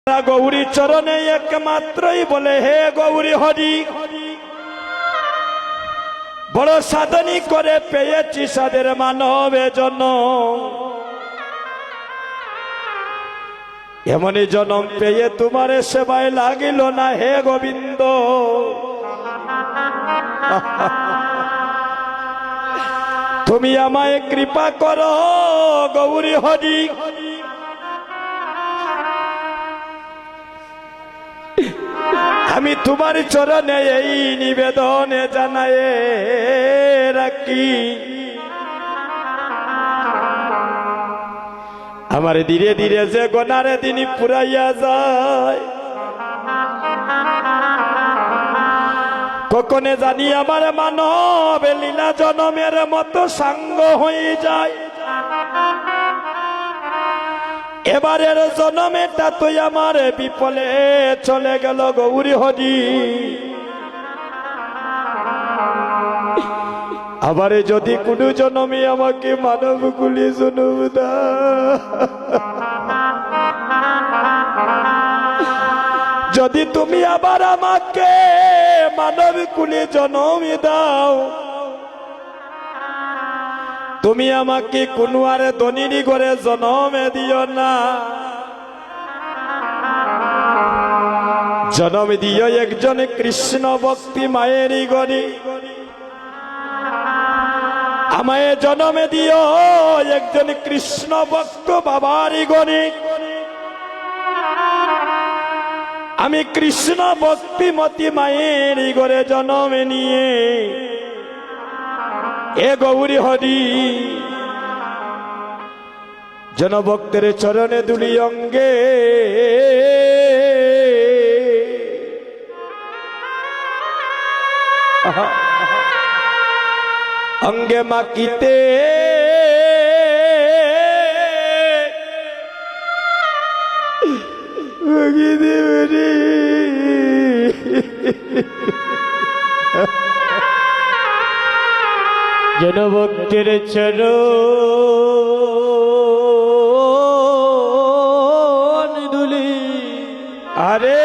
গৌরী চরণে একমাত্রই বলে হে গৌরী হরি, বড় সাধনী করে পেয়েছি সাদের মানবে জন্য, এমনই জনম পেয়ে তোমার সেবায় লাগিল না হে গোবিন্দ। তুমি আমায় কৃপা করো গৌরী হরি, আমি তোমার চরণে এই নিবেদনে জানাই রাখি, আমার ধীরে ধীরে যে গোনারে দিন পুরাইয়া যায়, কখনে জানি আমার মানব লীলা জনমের মতো সাঙ্গ হয়ে যায়। এবারের জনমেটা তুই আমার বিপলে চলে গেল গৌরী হরি, আবার যদি কোনো জনমে আমাকে মানব কুলি জনম দাও, যদি তুমি আবার আমাকে মানব কুলি জনম দাও, তুমি আমাকে কোনো আরে ধনীর ঘরে জনমে দিও না, জনম দিও একজন কৃষ্ণ ভক্তি মায়েরই ঘরে, আমায় জনমে দিও একজন কৃষ্ণ ভক্ত বাবারই ঘরে, আমি কৃষ্ণ ভক্তিমতী মায়ের ঘরে জনমে নিয়ে এ গৌরী হরি জনভক্তের চরণে দুলি অঙ্গে অঙ্গে মাকিতে জনভক্তের চরণ দুলি আরে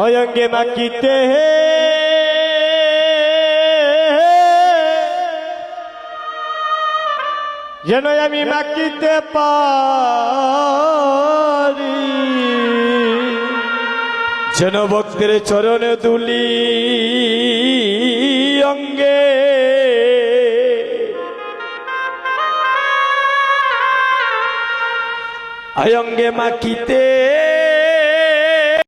অঙ্গে মাকিতে যেন আমি মাকিতে পারি, যেন ভক্তের চরণে দুলি অঙ্গে অঙ্গে মাকিতে